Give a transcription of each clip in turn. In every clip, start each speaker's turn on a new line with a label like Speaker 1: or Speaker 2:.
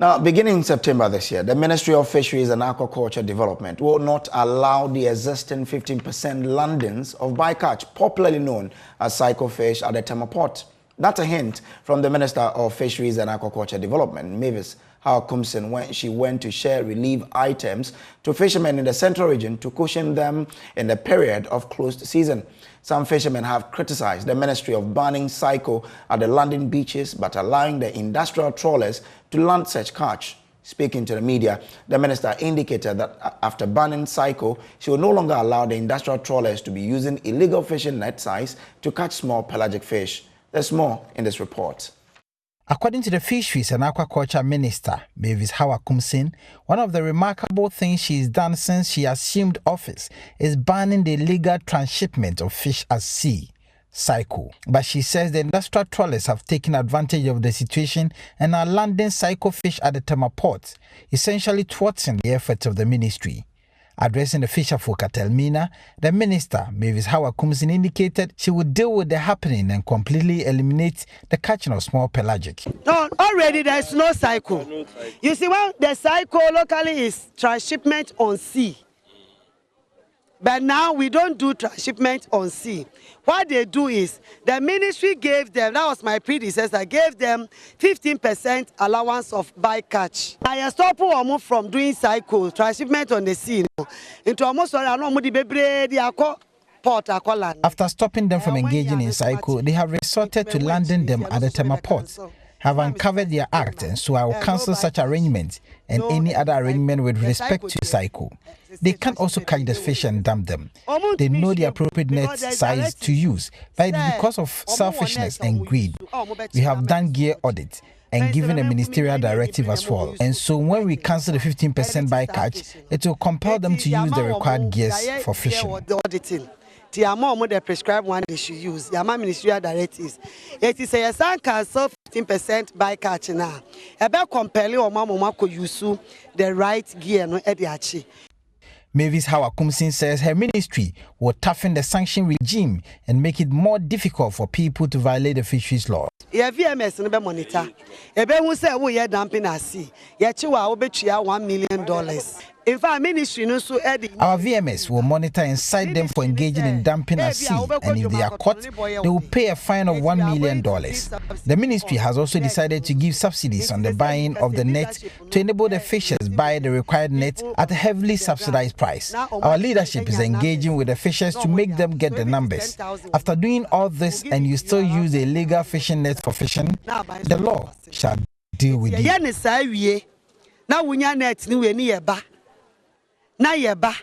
Speaker 1: Now, beginning in September this year, the Ministry of Fisheries and Aquaculture Development will not allow the existing 15% landings of bycatch, popularly known as Saiko fish, at the Tema Port. That's a hint from the Minister of Fisheries and Aquaculture Development, Mavis Kumsin, when she went to share relief items to fishermen in the central region to cushion them in the period of closed season. Some fishermen have criticized the Ministry of banning Saiko at the landing beaches but allowing the industrial trawlers to land such catch. Speaking to the media, the minister indicated that after banning Saiko, she will no longer allow the industrial trawlers to be using illegal fishing net size to catch small pelagic fish. There's more in this report.
Speaker 2: According to the Fisheries and Aquaculture Minister, Mavis Kumsin, one of the remarkable things she's done since she assumed office is banning the illegal transshipment of fish at sea, Saiko. But she says the industrial trawlers have taken advantage of the situation and are landing Saiko fish at the Tema Port, essentially thwarting the efforts of the ministry. Addressing the fisherfolk at Elmina, the minister, Mavis Kumsin, indicated she would deal with the happening and completely eliminate the catching of small pelagic.
Speaker 3: No, already there's no Saiko. You see, well, the Saiko locally is transshipment on sea. But now we don't do transshipment on sea. What they do is, the ministry gave them, that was my predecessor, gave them 15% allowance of bycatch. I stop them from doing Saiko, transshipment on the sea. Into almost port.
Speaker 2: After stopping them from engaging in Saiko, they have resorted to landing them at the Tema Port, have uncovered their act, and so I will cancel such arrangement and any other arrangement with respect to Saiko. They can also catch the fish and dump them. They know the appropriate net size to use, but because of selfishness and greed, we have done gear audit and given a ministerial directive as well. And so when we cancel the 15% bycatch, it will compel them to use the required gears for fishing.
Speaker 3: The amount the prescribed one they should use, the amount ministerial directives. It is a san cancel 15% bycatch now. About compelling or mama could use the right gear no ediachi.
Speaker 2: Mavis Kumsin says her ministry will toughen the sanction regime and make it more difficult for people to violate the fisheries law.
Speaker 3: VMS no be monitor. Ebe hu say we ye dumping at sea. Ye chiwa obetua $1 million. In fact, ministry no so
Speaker 2: our VMS will monitor and cite them for engaging in dumping at sea, and if they are caught, they will pay a fine of $1 million. The ministry has also decided to give subsidies on the buying of the net to enable the fishers buy the required net at a heavily subsidized price. Our leadership is engaging with the fishers to make them get the numbers. After doing all this and you still use a legal fishing net for fishing, the law shall deal with you.
Speaker 3: Now we net ni na yeba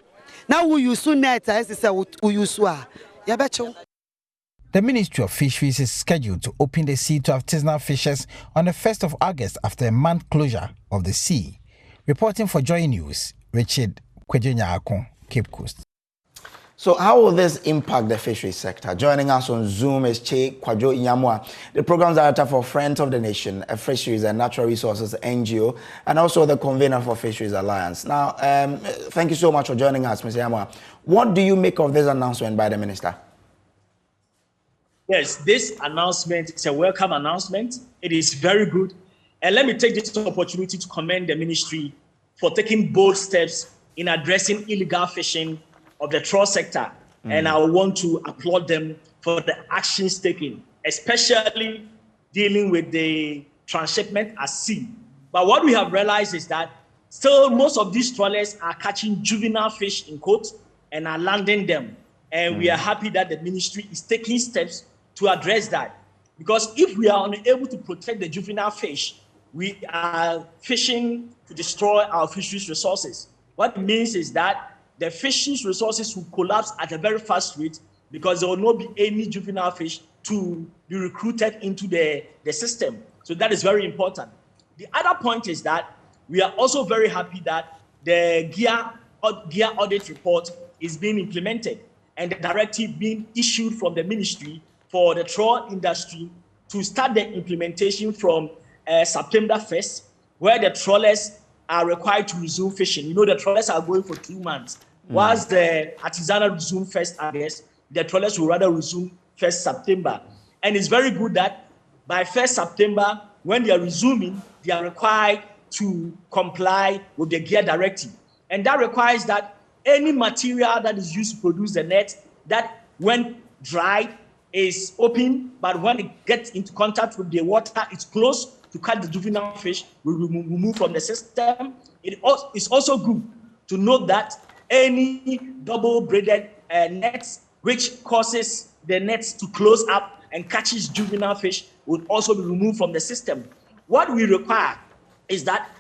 Speaker 3: na we use net as say we use the
Speaker 2: Ministry of Fisheries is scheduled to open the sea to artisanal fishers on the 1st of August after a month closure of the sea. Reporting for JoyNews, Richard Kwejenyako, Cape Coast.
Speaker 1: So how will this impact the fisheries sector? Joining us on Zoom is Che Kwajo Inyamwa, the Program Director for Friends of the Nation, a Fisheries and Natural Resources NGO, and also the convener for Fisheries Alliance. Now, thank you so much for joining us, Mr. Inyamwa. What do you make of this announcement by the Minister?
Speaker 4: Yes, this announcement is a welcome announcement. It is very good. And let me take this opportunity to commend the ministry for taking bold steps in addressing illegal fishing of the trawl sector, and I want to applaud them for the actions taken, especially dealing with the transshipment at sea. But what we have realized is that still most of these trawlers are catching juvenile fish in quotes and are landing them. And we are happy that the ministry is taking steps to address that. Because if we are unable to protect the juvenile fish, we are fishing to destroy our fisheries resources. What it means is that the fisheries resources will collapse at a very fast rate because there will not be any juvenile fish to be recruited into the system. So that is very important. The other point is that we are also very happy that the gear audit report is being implemented and the directive being issued from the ministry for the trawl industry to start the implementation from September 1st, where the trawlers are required to resume fishing. You know, the trawlers are going for 2 months. Once the artisanal resume 1st August, the trawlers will rather resume 1st September. And it's very good that by 1st September, when they are resuming, they are required to comply with the gear directive. And that requires that any material that is used to produce the net, that when dried is open, but when it gets into contact with the water, it's closed to catch the juvenile fish, will be removed from the system. It's also good to note that any double-braided nets, which causes the nets to close up and catches juvenile fish, will also be removed from the system. What we require is that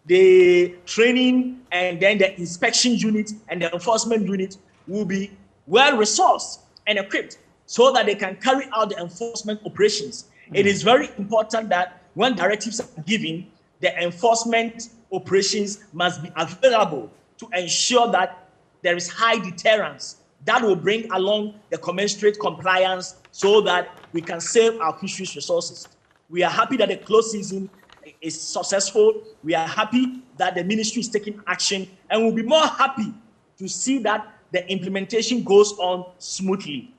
Speaker 4: the training and then the inspection unit and the enforcement unit will be well resourced and equipped so that they can carry out the enforcement operations. It is very important that when directives are given, the enforcement operations must be available to ensure that there is high deterrence that will bring along the commensurate compliance so that we can save our fisheries resources. We are happy that the close season is successful. We are happy that the ministry is taking action, and we'll be more happy to see that the implementation goes on smoothly.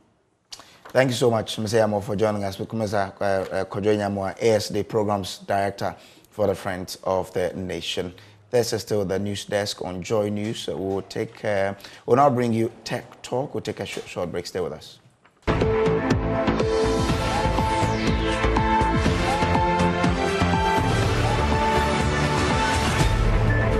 Speaker 1: Thank you so much, Mr. Yamo, for joining us. Mr. Kojo Nyamwa, ASD Programs Director for the Friends of the Nation. This is still the news desk on Joy News. We'll now bring you Tech Talk. We'll take a short break. Stay with us.